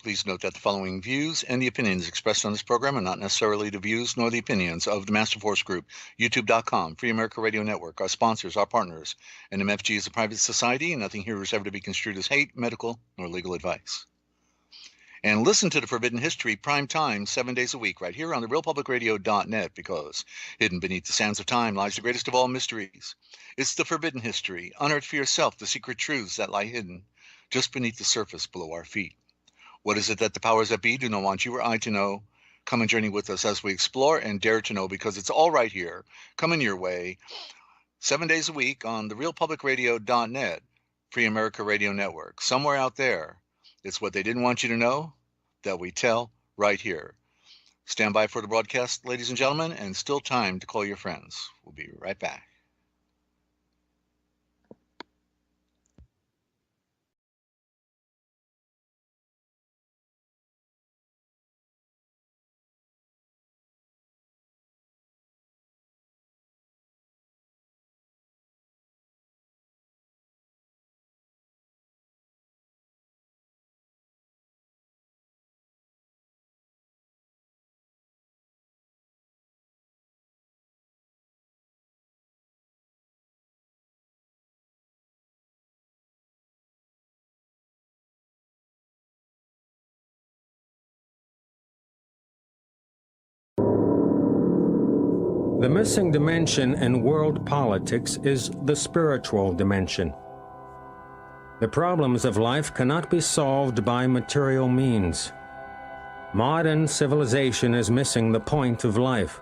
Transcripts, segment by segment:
Please note that the following views and the opinions expressed on this program are not necessarily the views nor the opinions of the Master Force Group, YouTube.com, Free America Radio Network, our sponsors, our partners, and MFG is a private society, and nothing here is ever to be construed as hate, medical, nor legal advice. And listen to the Forbidden History prime time 7 days a week right here on the RealPublicRadio.net, because hidden beneath the sands of time lies the greatest of all mysteries. It's the Forbidden History. Unearth for yourself the secret truths that lie hidden just beneath the surface below our feet. What is it that the powers that be do not want you or I to know? Come and journey with us as we explore and dare to know, because it's all right here, coming your way, 7 days a week on the RealPublicRadio.net, Free America Radio Network. Somewhere out there, it's what they didn't want you to know that we tell right here. Stand by for the broadcast, ladies and gentlemen, and still time to call your friends. We'll be right back. The missing dimension in world politics is the spiritual dimension. The problems of life cannot be solved by material means. Modern civilization is missing the point of life.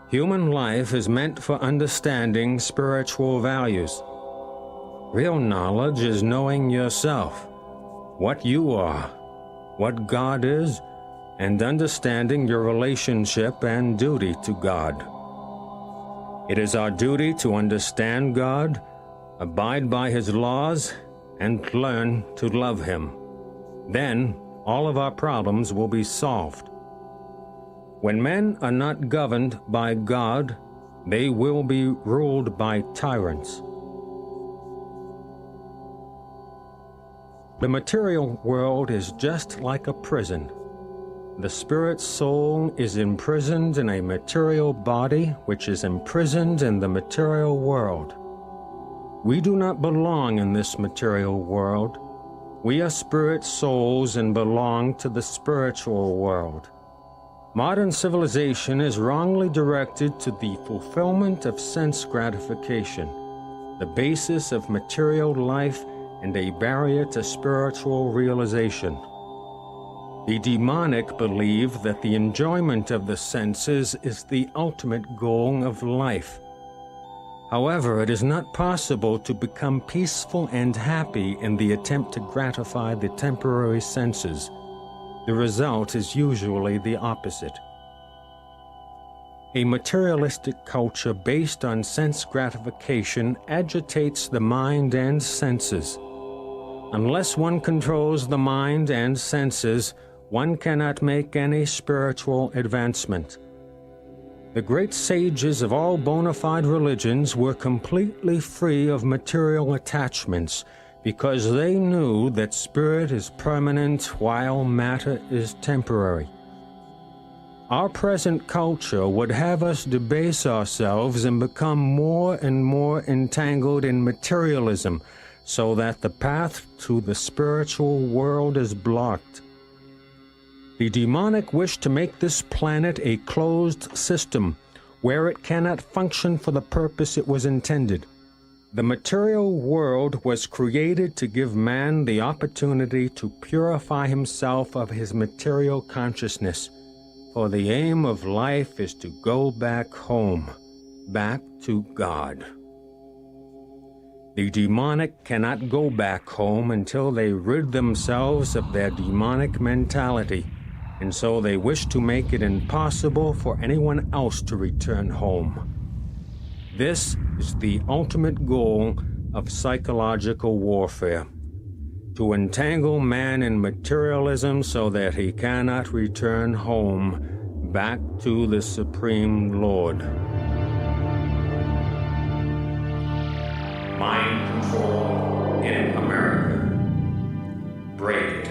Human life is meant for understanding spiritual values. Real knowledge is knowing yourself, what you are, what God is, and understanding your relationship and duty to God. It is our duty to understand God, abide by His laws, and learn to love Him. Then all of our problems will be solved. When men are not governed by God, they will be ruled by tyrants. The material world is just like a prison. The spirit soul is imprisoned in a material body which is imprisoned in the material world. We do not belong in this material world. We are spirit souls and belong to the spiritual world. Modern civilization is wrongly directed to the fulfillment of sense gratification, the basis of material life and a barrier to spiritual realization. The demonic believe that the enjoyment of the senses is the ultimate goal of life. However, it is not possible to become peaceful and happy in the attempt to gratify the temporary senses. The result is usually the opposite. A materialistic culture based on sense gratification agitates the mind and senses. Unless one controls the mind and senses, one cannot make any spiritual advancement. The great sages of all bona fide religions were completely free of material attachments because they knew that spirit is permanent while matter is temporary. Our present culture would have us debase ourselves and become more and more entangled in materialism so that the path to the spiritual world is blocked. The demonic wish to make this planet a closed system where it cannot function for the purpose it was intended. The material world was created to give man the opportunity to purify himself of his material consciousness, for the aim of life is to go back home, back to God. The demonic cannot go back home until they rid themselves of their demonic mentality, and so they wish to make it impossible for anyone else to return home. This is the ultimate goal of psychological warfare, to entangle man in materialism so that he cannot return home back to the Supreme Lord. Mind control in America. Break it.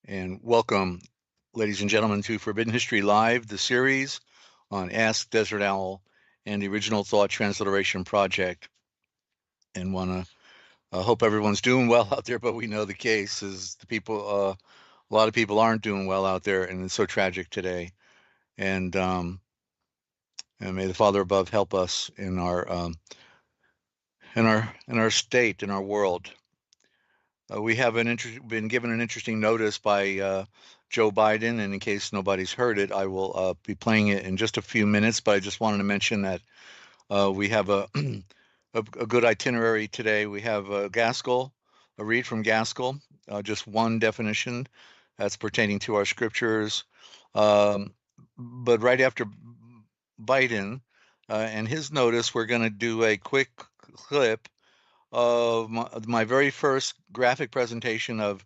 And welcome, ladies and gentlemen, to Forbidden History Live, the series on Ask Dezert-Owl and the Original Thought Transliteration Project. And want to hope everyone's doing well out there, but we know the case is a lot of people aren't doing well out there, and it's so tragic today. And may the Father above help us in our state, in our world. We have been given an interesting notice by Joe Biden, and in case nobody's heard it, I will be playing it in just a few minutes. But I just wanted to mention that we have a a good itinerary today. We have Gaskell, a read from Gaskell, just one definition that's pertaining to our scriptures. But right after Biden and his notice, we're going to do a quick clip of my very first graphic presentation of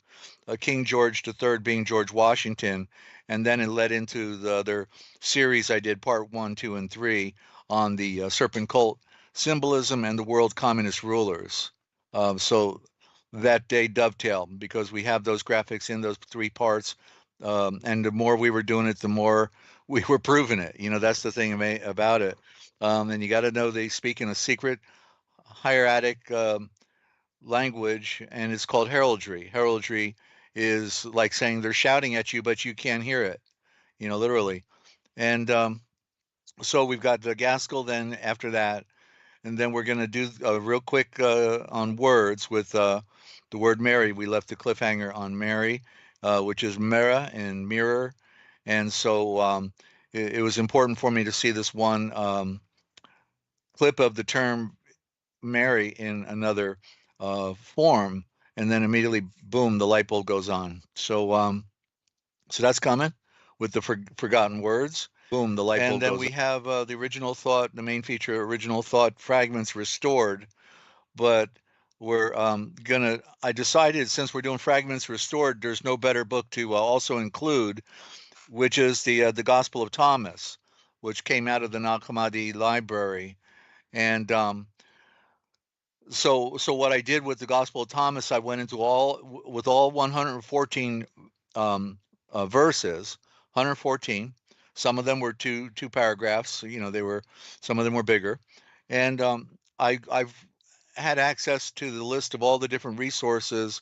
King George III being George Washington, and then it led into the other series I did, part 1, 2, and 3, on the serpent cult symbolism and the world communist rulers. So that day dovetailed because we have those graphics in those 3 parts, and the more we were doing it, the more we were proving it. You know, that's the thing about it. And you got to know they speak in a secret hieratic language, and it's called heraldry. Heraldry is like saying they're shouting at you, but you can't hear it, you know, literally. And so we've got the Gaskell then after that, and then we're going to do real quick on words with the word Mary. We left the cliffhanger on Mary, which is Mera and mirror. And so it was important for me to see this one clip of the term Mary in another form, and then immediately, boom, the light bulb goes on. So that's coming with the forgotten words. Boom, the light bulb. And then we have the original thought, the main feature, original thought fragments restored. But we're I decided since we're doing fragments restored, there's no better book to also include, which is the Gospel of Thomas, which came out of the Nag Hammadi library. And so what I did with the Gospel of Thomas, I went into all 114 verses, 114. Some of them were two paragraphs. You know, some of them were bigger, and I've had access to the list of all the different resources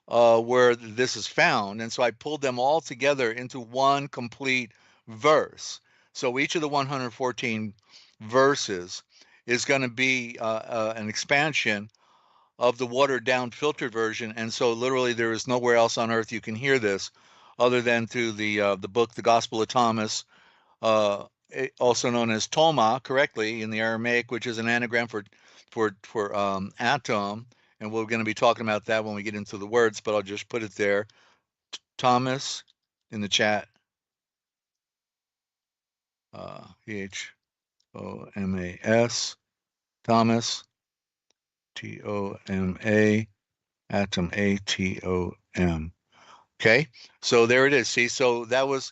where this is found, and so I pulled them all together into one complete verse. So each of the 114 verses is going to be an expansion of the watered down filtered version, and so literally there is nowhere else on earth you can hear this other than through the book, the Gospel of Thomas, also known as Toma, correctly in the Aramaic, which is an anagram for atom, and we're going to be talking about that when we get into the words, but I'll just put it there. Thomas in the chat. Thomas. Thomas. Toma, atom, atom. Okay, so there it is. See, so that was,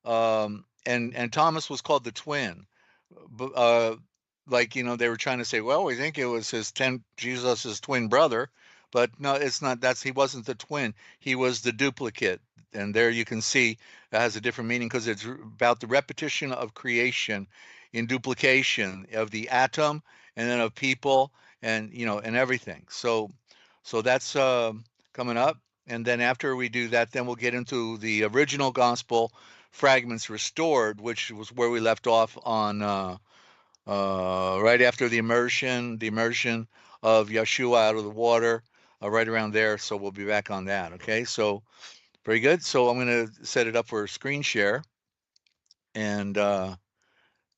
and Thomas was called the twin. Like, you know, they were trying to say, well, we think it was Jesus' twin brother, but no, it's not. He wasn't the twin. He was the duplicate. And there you can see it has a different meaning because it's about the repetition of creation in duplication of the atom and then of people and, you know, and everything. So that's coming up. And then after we do that, then we'll get into the original gospel fragments restored, which was where we left off on right after the immersion of Yeshua out of the water, right around there. So we'll be back on that. Okay, so very good. So I'm going to set it up for screen share, and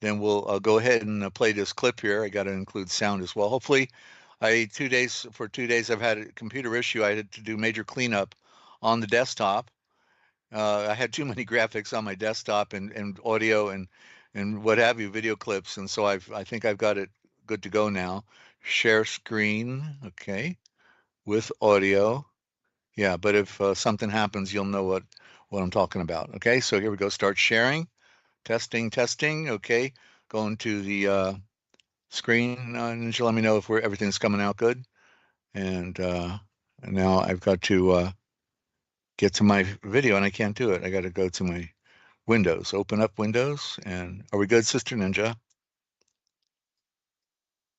then we'll go ahead and play this clip here. I got to include sound as well. Hopefully, for 2 days I've had a computer issue. I had to do major cleanup on the desktop. I had too many graphics on my desktop and audio and what have you, video clips, and so I think I've got it good to go now. Share screen, okay, with audio. Yeah, but if something happens, you'll know what I'm talking about. Okay, so here we go. Start sharing. Testing. Okay, going to the screen. Ninja, let me know if everything's coming out good. And now I've got to get to my video, and I can't do it. I got to go to my Windows, open up Windows, and are we good, Sister Ninja?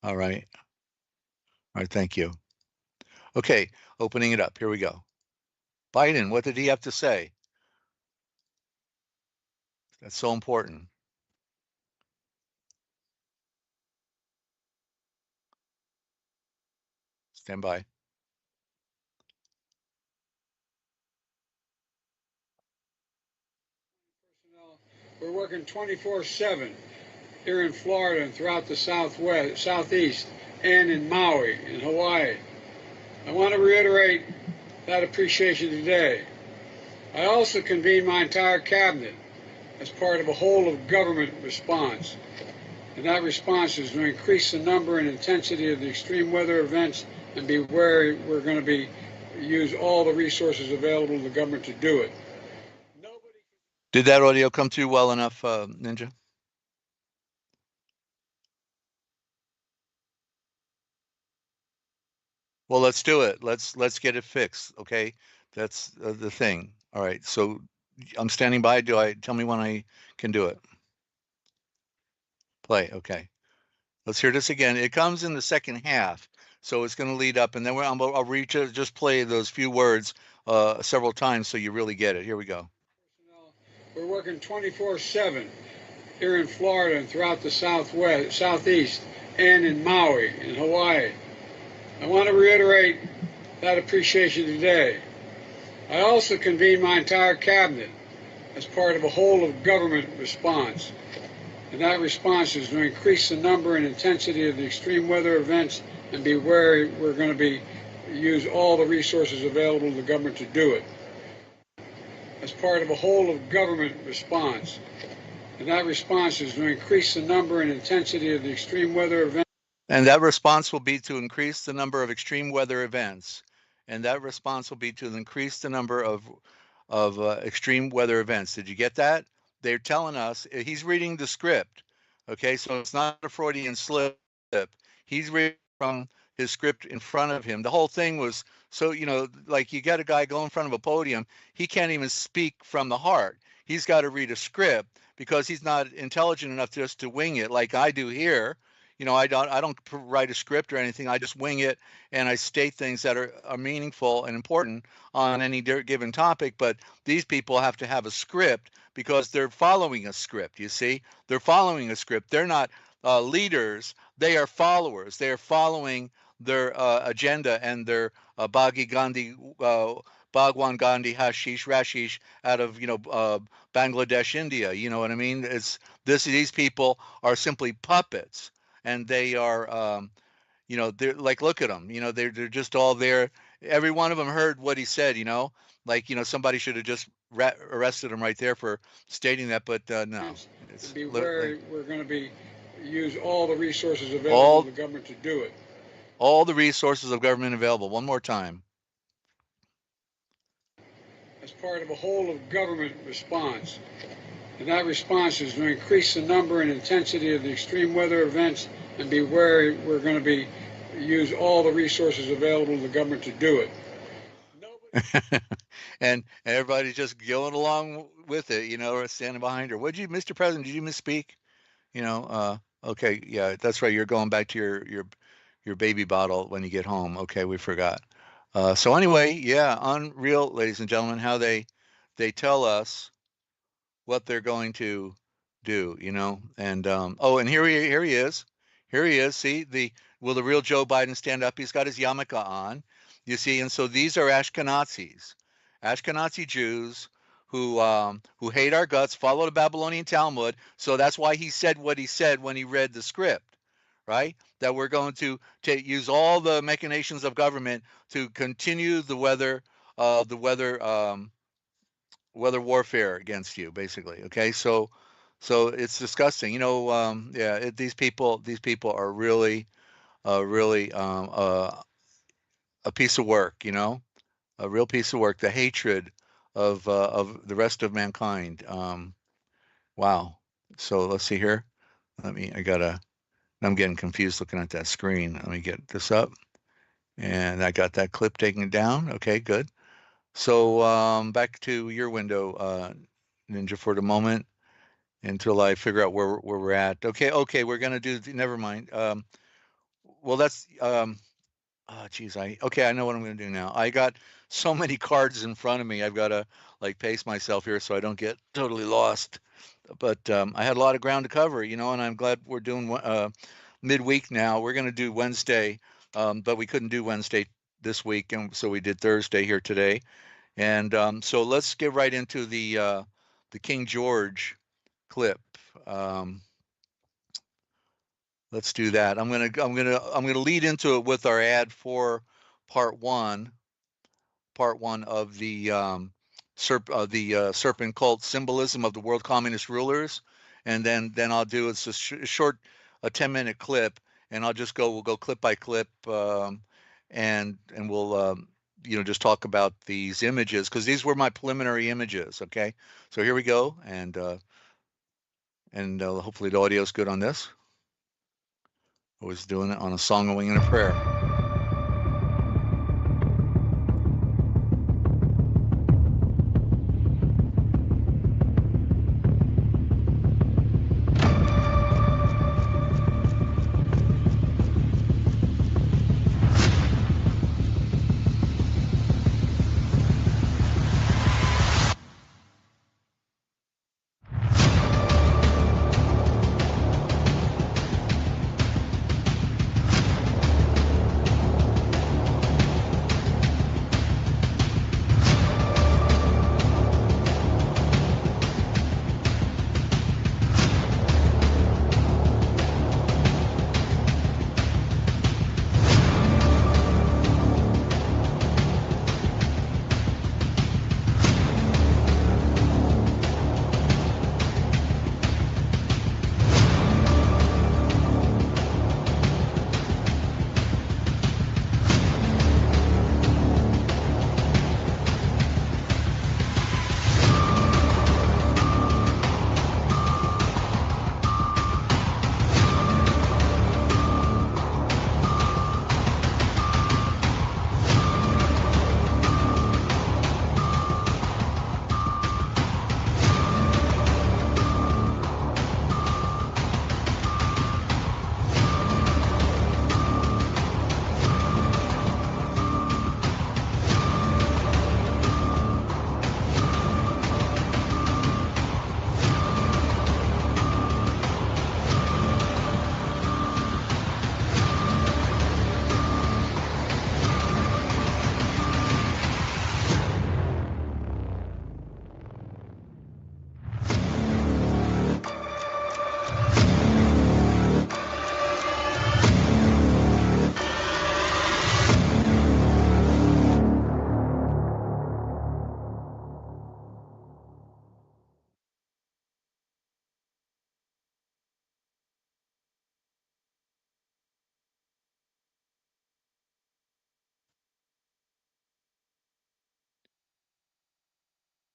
All right. All right, thank you. Okay, opening it up. Here we go. Biden, what did he have to say? That's so important. Stand by. We're working 24/7 here in Florida and throughout the Southwest, Southeast, and in Maui, in Hawaii. I want to reiterate that appreciation today. I also convened my entire cabinet as part of a whole of government response. And that response is to increase the number and intensity of the extreme weather events and be wary we're going to use all the resources available to the government to do it. Did that audio come through well enough, Ninja? Well, let's do it. Let's get it fixed. Okay, that's the thing. All right. So I'm standing by. Tell me when I can do it? Play. Okay. Let's hear this again. It comes in the second half, so it's going to lead up, and then I'll just play those few words several times so you really get it. Here we go. We're working 24/7 here in Florida and throughout the Southwest, Southeast, and in Maui, in Hawaii. I want to reiterate that appreciation today. I also convened my entire cabinet as part of a whole of government response. And that response is to increase the number and intensity of the extreme weather events and be wary we're going to use all the resources available to the government to do it. As part of a whole of government response. And that response is to increase the number and intensity of the extreme weather events. And that response will be to increase the number of extreme weather events. And that response will be to increase the number of extreme weather events. Did you get that? They're telling us, he's reading the script. Okay, so it's not a Freudian slip. He's reading from his script in front of him. The whole thing was, so, like you get a guy go in front of a podium, he can't even speak from the heart. He's got to read a script because he's not intelligent enough just to wing it like I do here. I don't write a script or anything. I just wing it and I state things that are meaningful and important on any given topic. But these people have to have a script because they're following a script. You see, they're following a script. They're not leaders. They are followers. They are following their agenda and their Bhagwan Gandhi Hashish Rashish out of Bangladesh, India. You know what I mean? These people are simply puppets. And they are, they're like, look at them, they're just all there. Every one of them heard what he said, somebody should have just arrested him right there for stating that, but no. Be wary we're going to use all the resources available to the government to do it. All the resources of government available. One more time. As part of a whole of government response. And that response is to increase the number and intensity of the extreme weather events and be wary we're going to use all the resources available to the government to do it. and everybody's just going along with it, or standing behind her. Mr. President, did you misspeak? Okay, yeah, that's right. You're going back to your baby bottle when you get home. Okay, we forgot. So anyway, yeah, unreal, ladies and gentlemen, how they tell us what they're going to do, and and here he is. See, will the real Joe Biden stand up? He's got his yarmulke on, you see, and so these are Ashkenazi Jews who hate our guts, follow the Babylonian Talmud. So that's why he said what he said when he read the script, right? That we're going to use all the machinations of government to continue the weather warfare against you, basically. Okay, so it's disgusting. These people are really a piece of work. A real piece of work. The hatred of the rest of mankind. Wow. So let's see here. I'm getting confused looking at that screen. Let me get this up. And I got that clip taken down. Okay, good. So back to your window, Ninja, for the moment until I figure out where we're at. Okay, we're gonna do. Never mind. Well, that's geez, I know what I'm gonna do now. I got so many cards in front of me. I've got to like pace myself here so I don't get totally lost. But I had a lot of ground to cover, and I'm glad we're doing midweek now. We're gonna do Wednesday, but we couldn't do Wednesday this week, and so we did Thursday here today. And so let's get right into the King George clip. Um, let's do that. I'm gonna lead into it with our ad for part one of the serpent cult symbolism of the world communist rulers, and then I'll do it's a short, a 10-minute clip, and we'll go clip by clip, and we'll just talk about these images because these were my preliminary images. Okay, so here we go, and hopefully the audio is good on this. I was doing it on a song, a wing, and a prayer.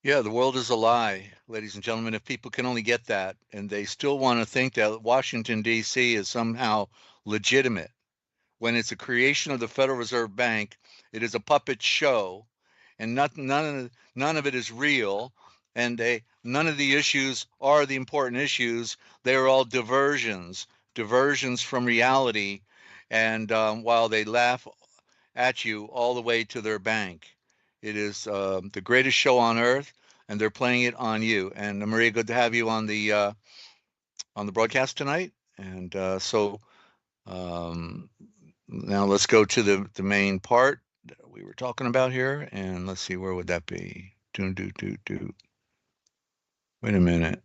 Yeah, the world is a lie, ladies and gentlemen. If people can only get that, and they still want to think that Washington, D.C. is somehow legitimate, when it's a creation of the Federal Reserve Bank, it is a puppet show, and none of it is real, and none of the issues are the important issues. They are all diversions from reality, and while they laugh at you all the way to their bank. It is the greatest show on earth, and they're playing it on you. And Maria, good to have you on the broadcast tonight. And um, now let's go to the main part that we were talking about here, and let's see, where would that be? Wait a minute.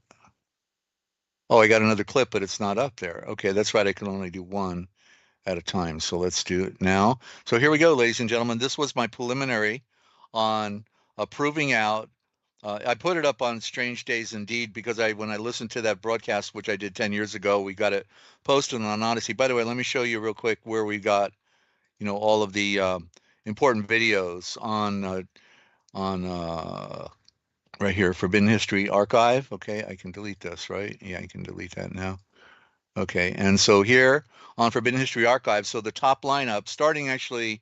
Oh, I got another clip, but it's not up there. Okay, that's right. I can only do one at a time. So let's do it now. So here we go, ladies and gentlemen. This was my preliminary on proving out. I put it up on Strange Days Indeed because when I listened to that broadcast, which I did 10 years ago, we got it posted on Odyssey. By the way, let me show you real quick where we got, all of the important videos on right here, Forbidden History Archive. Okay, I can delete this, right? Yeah, I can delete that now. Okay, and so here on Forbidden History Archive, so the top lineup, starting actually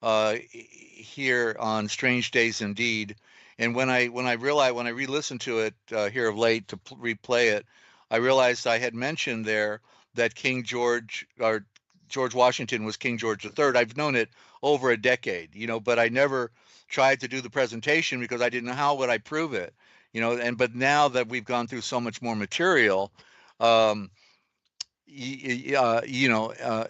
here on Strange Days Indeed. And when I re-listened to it here of late to replay it, I realized I had mentioned there that King George or George Washington was King George III. I've known it over a decade, but I never tried to do the presentation because I didn't know how would I prove it, but now that we've gone through so much more material, um, you know,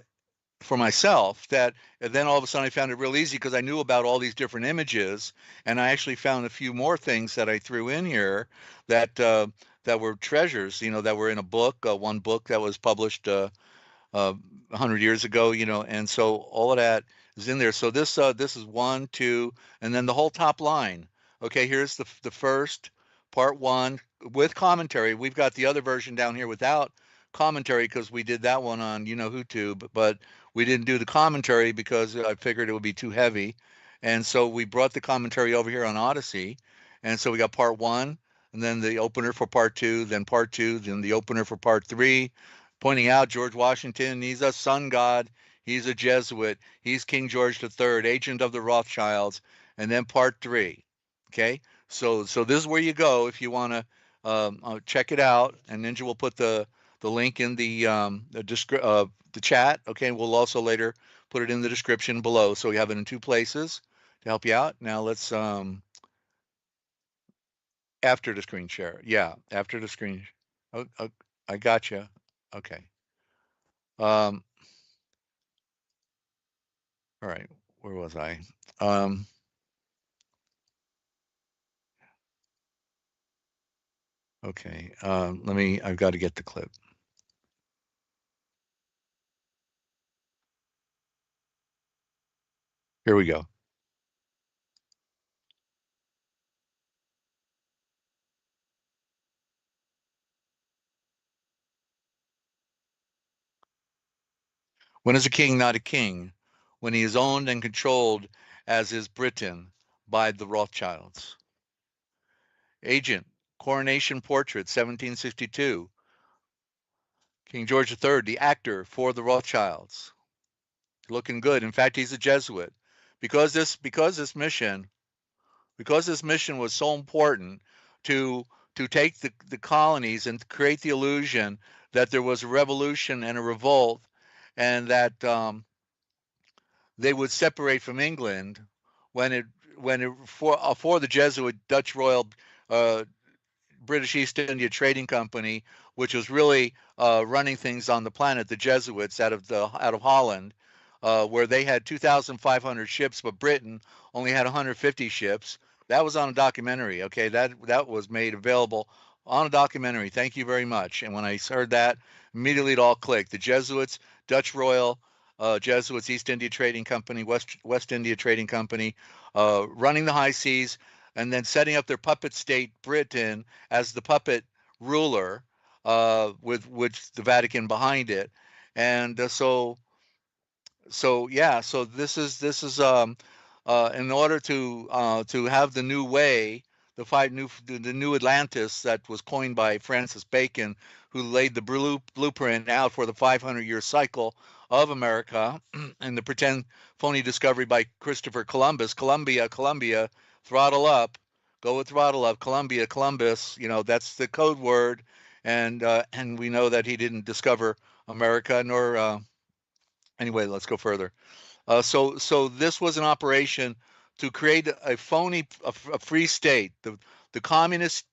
for myself, that and then all of a sudden I found it real easy because I knew about all these different images, and I actually found a few more things that I threw in here that were treasures, that were in a book, one book that was published 100 years ago, and so all of that is in there. So this is one, two, and then the whole top line. Okay, here's the first part one with commentary. We've got the other version down here without commentary because we did that one on YouTube, but we didn't do the commentary because I figured it would be too heavy, and so we brought the commentary over here on Odyssey, and so we got part one, and then the opener for part two, then part two, then the opener for part three, pointing out George Washington, he's a sun god, he's a Jesuit, he's King George III, agent of the Rothschilds, and then part three. Okay, so this is where you go if you want to check it out, and Ninja will put the link in the chat. Okay, we'll also later put it in the description below, so we have it in two places to help you out. Now let's after the screen share. Yeah, after the screen. Oh, I got you. Okay. All right, where was I? Okay, I've got to get the clip. Here we go. When is a king not a king? When he is owned and controlled, as is Britain, by the Rothschilds. Agent, Coronation Portrait, 1762. King George III, the actor for the Rothschilds. Looking good. In fact, he's a Jesuit. Because this mission was so important to take the colonies and create the illusion that there was a revolution and a revolt, and that they would separate from England for the Jesuit Dutch Royal British East India Trading Company, which was really running things on the planet, the Jesuits out of Holland, where they had 2,500 ships, but Britain only had 150 ships. That was on a documentary. Okay, that was made available on a documentary. Thank you very much. And when I heard that, immediately it all clicked. The Jesuits, Dutch Royal Jesuits, East India Trading Company, West India Trading Company, running the high seas, and then setting up their puppet state, Britain, as the puppet ruler, with the Vatican behind it. And so this is in order to have the new way, the new Atlantis that was coined by Francis Bacon, who laid the blueprint out for the 500-year cycle of America, and the pretend phony discovery by Christopher Columbus. Columbia, throttle up, go with throttle up. Columbus, that's the code word, and we know that he didn't discover America, nor anyway. Let's go further. So this was an operation to create a free state, the communist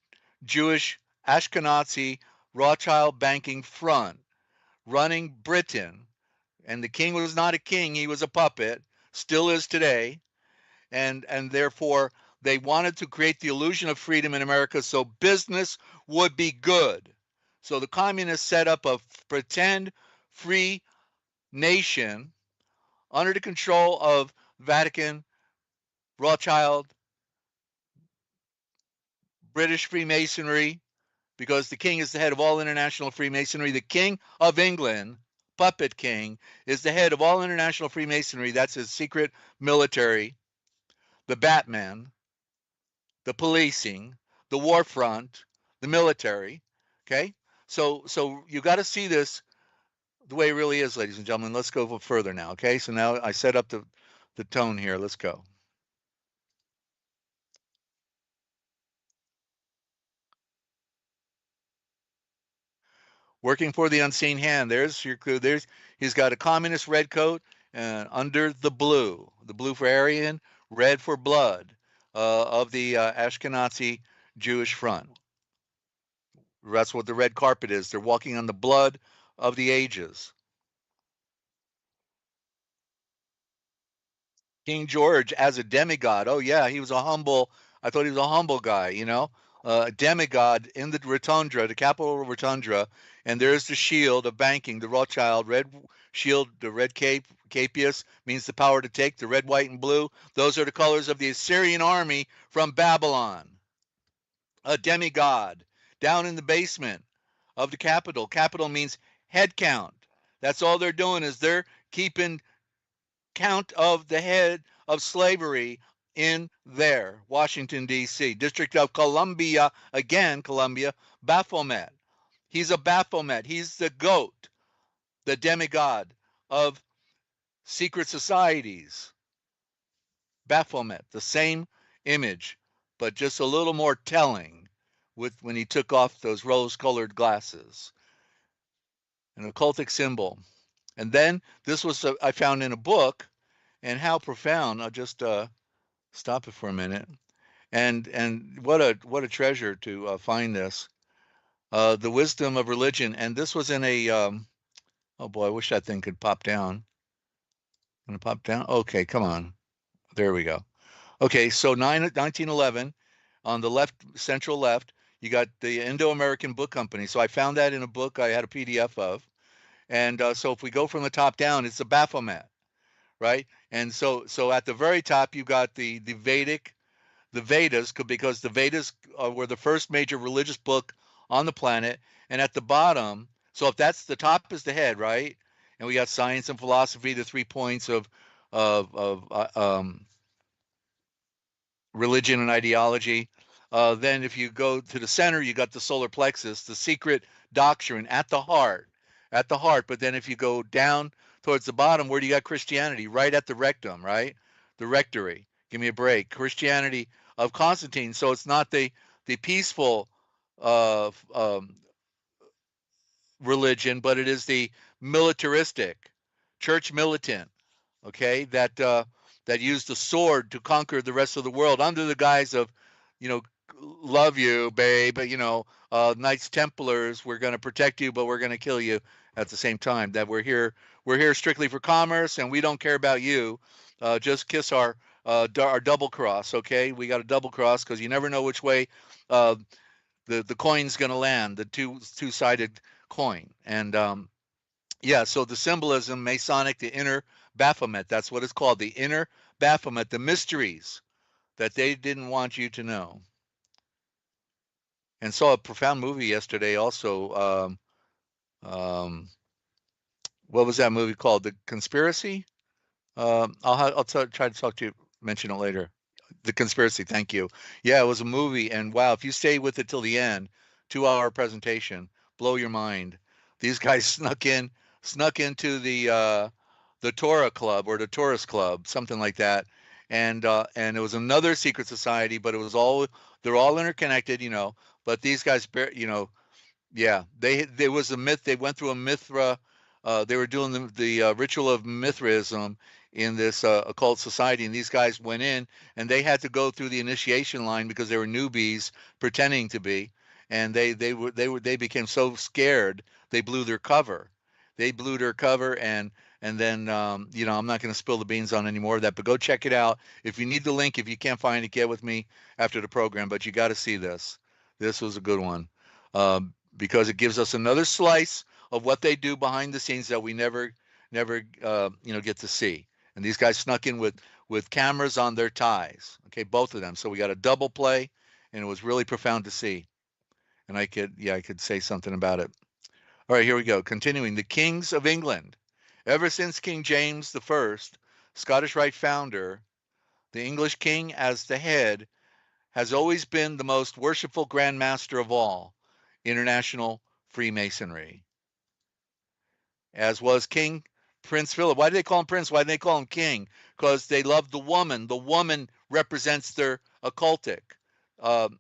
Jewish Ashkenazi Rothschild banking front running Britain. And the king was not a king, he was a puppet, still is today. And therefore they wanted to create the illusion of freedom in America so business would be good. So the communists set up a pretend free nation under the control of Vatican, Rothschild, British Freemasonry, because the king is the head of all international Freemasonry. The King of England, puppet king, is the head of all international Freemasonry. That's his secret military, the Batman, the policing, the war front, the military. Okay, so you got to see this the way it really is, ladies and gentlemen. Let's go further now. Okay, so now I set up the tone here. Let's go. Working for the unseen hand. There's your clue. He's got a communist red coat and under the blue for Aryan, red for blood of the Ashkenazi Jewish front. That's what the red carpet is. They're walking on the blood of the ages. King George as a demigod. Oh yeah, he was a humble. I thought he was a humble guy. A demigod in the rotunda, the Capitol rotunda, and there's the shield of banking, the Rothschild red shield, the red capius means the power to take. The red, white, and blue. Those are the colors of the Assyrian army from Babylon. A demigod down in the basement of the Capitol. Capitol means head count. That's all they're doing is they're keeping count of the head of slavery in there, Washington, D.C., District of Columbia, again, Columbia, Baphomet. He's a Baphomet. He's the goat, the demigod of secret societies. Baphomet, the same image, but just a little more telling when he took off those rose-colored glasses. An occultic symbol. And then this was, I found in a book, and how profound. I'll just stop it for a minute. And what a treasure to find this. The wisdom of religion. And this was in a, oh boy, I wish that thing could pop down. Gonna pop down? Okay, come on. There we go. Okay, so 1911, on the left, central left, you got the Indo-American Book Company. So I found that in a book I had a PDF of. And so if we go from the top down, it's the Baphomet. Right? And so at the very top, you got the Vedas, because the Vedas were the first major religious book on the planet. And at the bottom, so if that's the top is the head, right? And we got science and philosophy, the 3 points of religion and ideology. Then if you go to the center, you got the solar plexus, the secret doctrine at the heart. But then if you go down towards the bottom, where do you got Christianity? Right at the rectum, right? The rectory. Give me a break. Christianity of Constantine. So it's not the peaceful religion, but it is the militaristic, church militant. Okay, that used the sword to conquer the rest of the world under the guise of, love you, babe, Knights Templars, we're going to protect you, but we're going to kill you at the same time. That we're here strictly for commerce, and we don't care about you. Just kiss our double cross, okay? We got a double cross because you never know which way the coin's going to land, the two-sided coin. And yeah, so the symbolism, Masonic, the inner Baphomet, that's what it's called, the inner Baphomet, the mysteries that they didn't want you to know. And saw a profound movie yesterday also. What was that movie called? The Conspiracy? I'll try to mention it later. The Conspiracy, thank you. Yeah, it was a movie, and wow, if you stay with it till the end, 2-hour presentation, blow your mind. These guys snuck into the Torah Club or the Taurus Club, something like that, and it was another secret society, but they're all interconnected, But these guys, yeah, there was a myth. They went through a Mithra. They were doing the ritual of Mithraism in this occult society, and these guys went in, and they had to go through the initiation line because they were newbies pretending to be, and they became so scared they blew their cover. And then I'm not going to spill the beans on any more of that, but go check it out. If you need the link, if you can't find it, get with me after the program. But you got to see this. This was a good one. Because it gives us another slice of what they do behind the scenes that we never get to see. And these guys snuck in with cameras on their ties. Okay, both of them. So we got a double play, and it was really profound to see. And I could say something about it. All right, here we go. Continuing, the kings of England. Ever since King James I, Scottish Rite founder, the English king as the head has always been the most worshipful Grand Master of all. International Freemasonry. As was King Prince Philip. Why do they call him Prince? Why do they call him King? Because they love the woman. The woman represents their occultic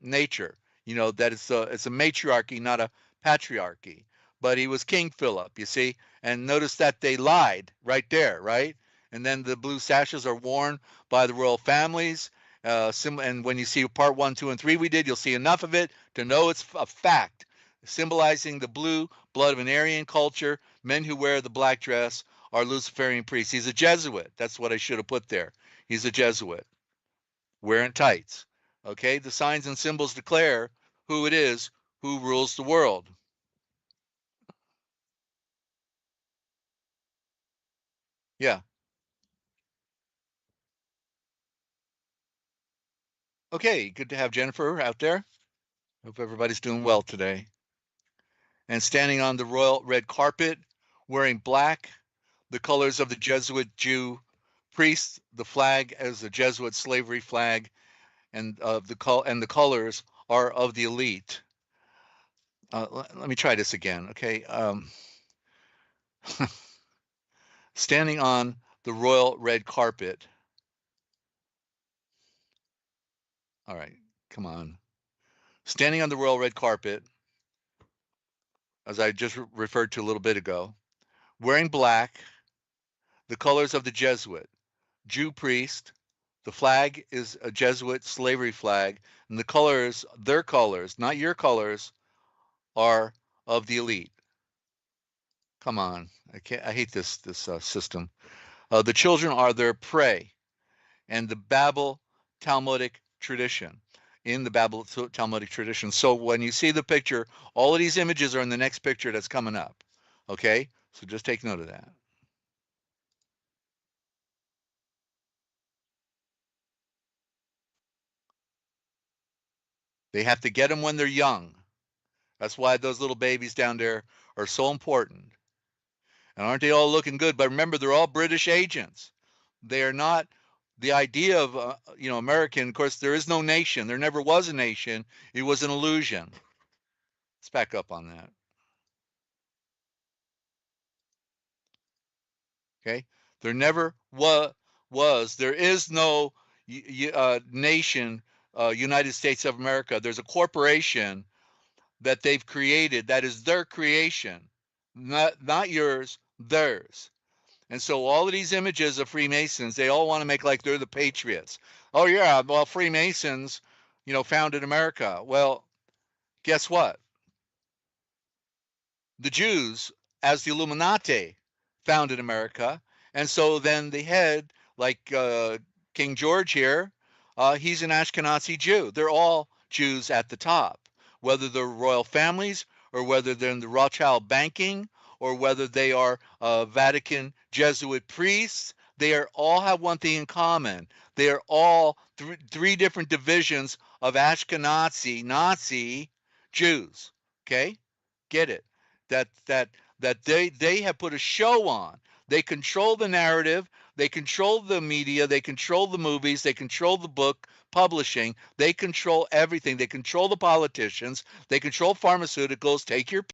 nature. That it's a matriarchy, not a patriarchy. But he was King Philip, you see. And notice that they lied right there, right? And then the blue sashes are worn by the royal families. And when you see part 1, 2, and 3 we did, you'll see enough of it to know it's a fact, symbolizing the blue blood of an Aryan culture. Men who wear the black dress are Luciferian priests. He's a Jesuit. That's what I should have put there. He's a Jesuit wearing tights. Okay, the signs and symbols declare who it is who rules the world. Yeah. Okay, good to have Jennifer out there. Hope everybody's doing well today. And standing on the royal red carpet, wearing black, the colors of the Jesuit Jew priest, the flag as the Jesuit slavery flag, and the colors are of the elite. Let me try this again, okay? Standing on the royal red carpet. All right, come on. Standing on the royal red carpet, as I just referred to a little bit ago, wearing black, the colors of the Jesuit, Jew priest, the flag is a Jesuit slavery flag, and the colors, their colors, not your colors, are of the elite. Come on, I hate this system. The children are their prey, and the Babel Talmudic tradition. In the Babel Talmudic tradition. So when you see the picture, all of these images are in the next picture that's coming up. Okay, so just take note of that. They have to get them when they're young. That's why those little babies down there are so important. And aren't they all looking good? But remember, they're all British agents. They are not the idea of, American. Of course, there is no nation. There never was a nation. It was an illusion. Let's back up on that. Okay, there never was. There is no nation, United States of America. There's a corporation that they've created that is their creation, not yours, theirs. And so all of these images of Freemasons, they all want to make like they're the patriots. Oh yeah, well, Freemasons, founded America. Well, guess what? The Jews, as the Illuminati, founded America. And so then the head, like King George here, he's an Ashkenazi Jew. They're all Jews at the top, whether they're royal families or whether they're in the Rothschild banking or whether they are Vatican Jesuit priests. They all have one thing in common. They are all three different divisions of Ashkenazi Nazi Jews. Okay, get it? That they have put a show on. They control the narrative. They control the media. They control the movies. They control the book publishing. They control everything. They control the politicians. They control pharmaceuticals. Take your